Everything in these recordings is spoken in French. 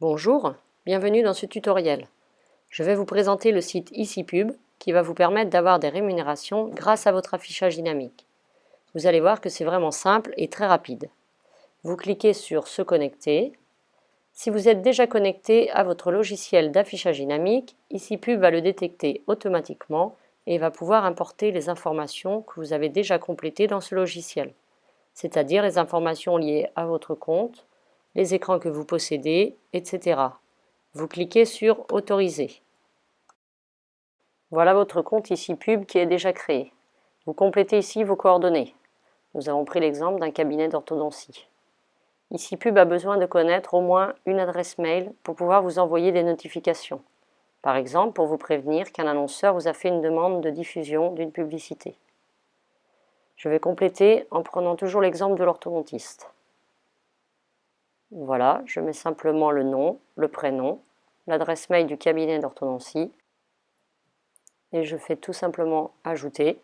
Bonjour, bienvenue dans ce tutoriel. Je vais vous présenter le site IciPub qui va vous permettre d'avoir des rémunérations grâce à votre affichage dynamique. Vous allez voir que c'est vraiment simple et très rapide. Vous cliquez sur Se connecter. Si vous êtes déjà connecté à votre logiciel d'affichage dynamique, IciPub va le détecter automatiquement et va pouvoir importer les informations que vous avez déjà complétées dans ce logiciel, c'est-à-dire les informations liées à votre compte, les écrans que vous possédez, etc. Vous cliquez sur Autoriser. Voilà votre compte IciPub qui est déjà créé. Vous complétez ici vos coordonnées. Nous avons pris l'exemple d'un cabinet d'orthodontie. IciPub a besoin de connaître au moins une adresse mail pour pouvoir vous envoyer des notifications. Par exemple, pour vous prévenir qu'un annonceur vous a fait une demande de diffusion d'une publicité. Je vais compléter en prenant toujours l'exemple de l'orthodontiste. Voilà, je mets simplement le nom, le prénom, l'adresse mail du cabinet d'orthodontie et je fais tout simplement ajouter.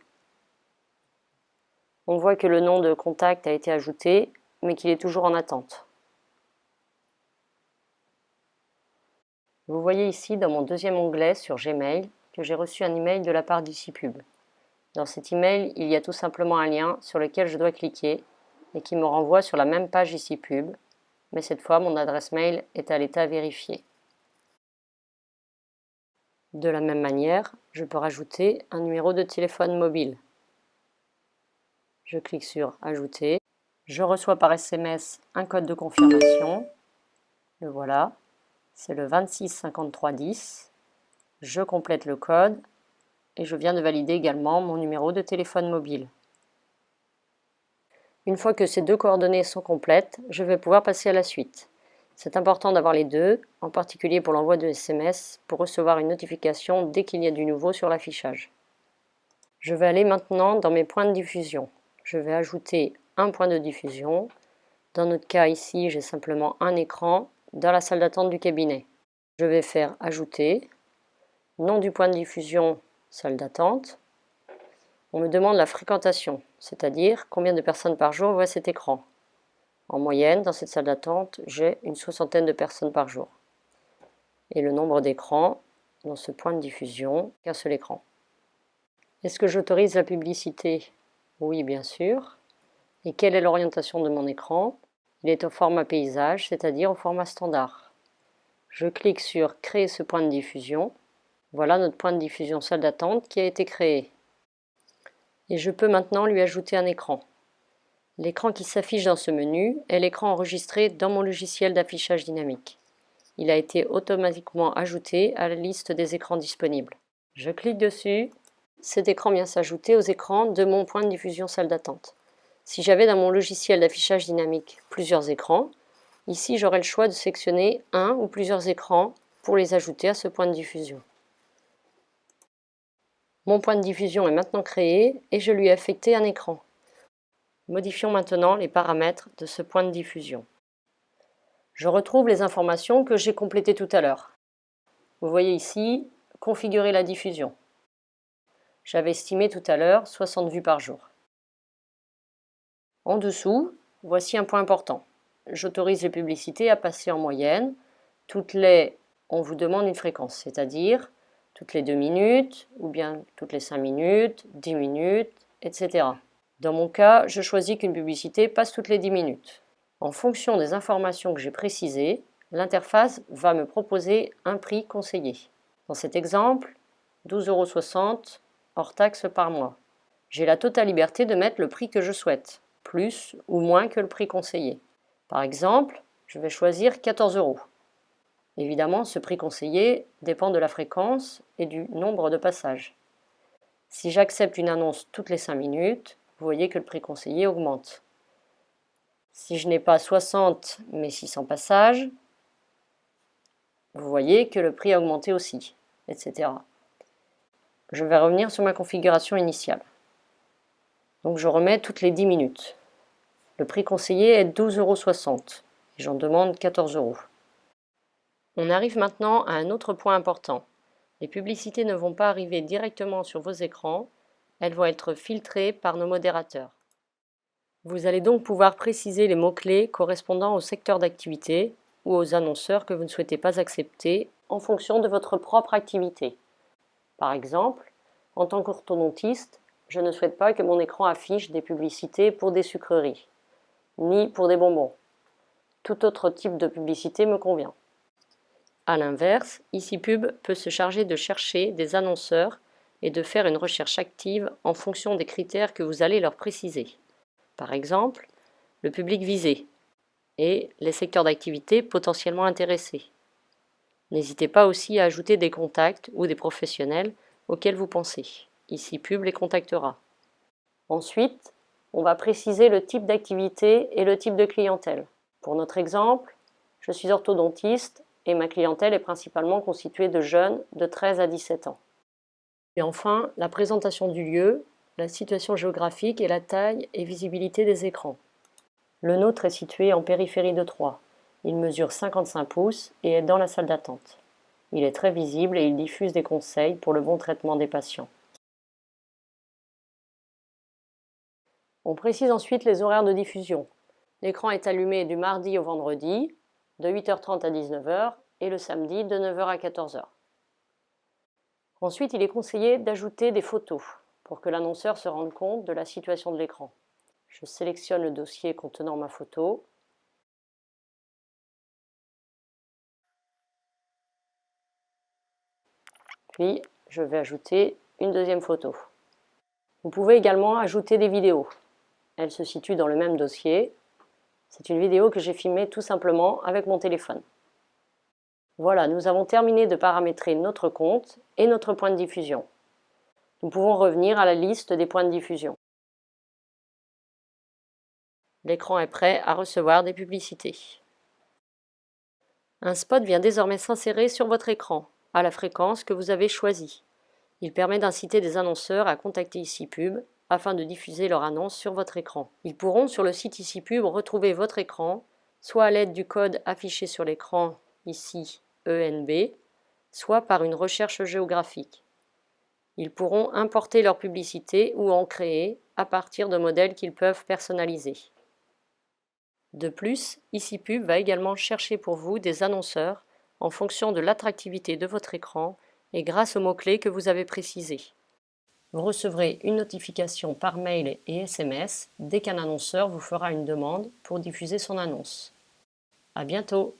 On voit que le nom de contact a été ajouté, mais qu'il est toujours en attente. Vous voyez ici dans mon deuxième onglet sur Gmail que j'ai reçu un email de la part d'IciPub. Dans cet email, il y a tout simplement un lien sur lequel je dois cliquer et qui me renvoie sur la même page IciPub, mais cette fois mon adresse mail est à l'état vérifié. De la même manière, je peux rajouter un numéro de téléphone mobile. Je clique sur Ajouter. Je reçois par SMS un code de confirmation. Le voilà. C'est le 26 53 10. Je complète le code et je viens de valider également mon numéro de téléphone mobile. Une fois que ces deux coordonnées sont complètes, je vais pouvoir passer à la suite. C'est important d'avoir les deux, en particulier pour l'envoi de SMS, pour recevoir une notification dès qu'il y a du nouveau sur l'affichage. Je vais aller maintenant dans mes points de diffusion. Je vais ajouter un point de diffusion. Dans notre cas ici, j'ai simplement un écran dans la salle d'attente du cabinet. Je vais faire Ajouter, nom du point de diffusion, salle d'attente. On me demande la fréquentation, c'est-à-dire combien de personnes par jour voient cet écran. En moyenne, dans cette salle d'attente, j'ai une 60aine de personnes par jour. Et le nombre d'écrans dans ce point de diffusion, qu'un seul écran. Est-ce que j'autorise la publicité? Oui, bien sûr. Et quelle est l'orientation de mon écran? Il est au format paysage, c'est-à-dire au format standard. Je clique sur Créer ce point de diffusion. Voilà notre point de diffusion salle d'attente qui a été créé. Et je peux maintenant lui ajouter un écran. L'écran qui s'affiche dans ce menu est l'écran enregistré dans mon logiciel d'affichage dynamique. Il a été automatiquement ajouté à la liste des écrans disponibles. Je clique dessus. Cet écran vient s'ajouter aux écrans de mon point de diffusion salle d'attente. Si j'avais dans mon logiciel d'affichage dynamique plusieurs écrans, ici j'aurais le choix de sélectionner un ou plusieurs écrans pour les ajouter à ce point de diffusion. Mon point de diffusion est maintenant créé et je lui ai affecté un écran. Modifions maintenant les paramètres de ce point de diffusion. Je retrouve les informations que j'ai complétées tout à l'heure. Vous voyez ici, configurer la diffusion. J'avais estimé tout à l'heure 60 vues par jour. En dessous, voici un point important. J'autorise les publicités à passer en moyenne. On vous demande une fréquence, c'est-à-dire toutes les 2 minutes, ou bien toutes les 5 minutes, 10 minutes, etc. Dans mon cas, je choisis qu'une publicité passe toutes les 10 minutes. En fonction des informations que j'ai précisées, l'interface va me proposer un prix conseillé. Dans cet exemple, 12,60 € hors taxe par mois. J'ai la totale liberté de mettre le prix que je souhaite, plus ou moins que le prix conseillé. Par exemple, je vais choisir 14 €. Évidemment, ce prix conseillé dépend de la fréquence et du nombre de passages. Si j'accepte une annonce toutes les 5 minutes, vous voyez que le prix conseillé augmente. Si je n'ai pas 60 mais 600 passages, vous voyez que le prix a augmenté aussi, etc. Je vais revenir sur ma configuration initiale. Donc je remets toutes les 10 minutes. Le prix conseillé est 12,60 € et j'en demande 14 €. On arrive maintenant à un autre point important. Les publicités ne vont pas arriver directement sur vos écrans, elles vont être filtrées par nos modérateurs. Vous allez donc pouvoir préciser les mots-clés correspondant au secteur d'activité ou aux annonceurs que vous ne souhaitez pas accepter en fonction de votre propre activité. Par exemple, en tant qu'orthodontiste, je ne souhaite pas que mon écran affiche des publicités pour des sucreries, ni pour des bonbons. Tout autre type de publicité me convient. A l'inverse, IciPub peut se charger de chercher des annonceurs et de faire une recherche active en fonction des critères que vous allez leur préciser. Par exemple, le public visé et les secteurs d'activité potentiellement intéressés. N'hésitez pas aussi à ajouter des contacts ou des professionnels auxquels vous pensez. IciPub les contactera. Ensuite, on va préciser le type d'activité et le type de clientèle. Pour notre exemple, je suis orthodontiste et ma clientèle est principalement constituée de jeunes de 13 à 17 ans. Et enfin, la présentation du lieu, la situation géographique et la taille et visibilité des écrans. Le nôtre est situé en périphérie de Troyes. Il mesure 55 pouces et est dans la salle d'attente. Il est très visible et il diffuse des conseils pour le bon traitement des patients. On précise ensuite les horaires de diffusion. L'écran est allumé du mardi au vendredi, de 8h30 à 19h et le samedi de 9h à 14h. Ensuite, il est conseillé d'ajouter des photos pour que l'annonceur se rende compte de la situation de l'écran. Je sélectionne le dossier contenant ma photo. Puis, je vais ajouter une deuxième photo. Vous pouvez également ajouter des vidéos. Elles se situent dans le même dossier. C'est une vidéo que j'ai filmée tout simplement avec mon téléphone. Voilà, nous avons terminé de paramétrer notre compte et notre point de diffusion. Nous pouvons revenir à la liste des points de diffusion. L'écran est prêt à recevoir des publicités. Un spot vient désormais s'insérer sur votre écran, à la fréquence que vous avez choisie. Il permet d'inciter des annonceurs à contacter IciPub afin de diffuser leur annonce sur votre écran. Ils pourront sur le site IciPub retrouver votre écran, soit à l'aide du code affiché sur l'écran ici ENB, soit par une recherche géographique. Ils pourront importer leur publicité ou en créer à partir de modèles qu'ils peuvent personnaliser. De plus, IciPub va également chercher pour vous des annonceurs en fonction de l'attractivité de votre écran et grâce aux mots-clés que vous avez précisés. Vous recevrez une notification par mail et SMS dès qu'un annonceur vous fera une demande pour diffuser son annonce. À bientôt!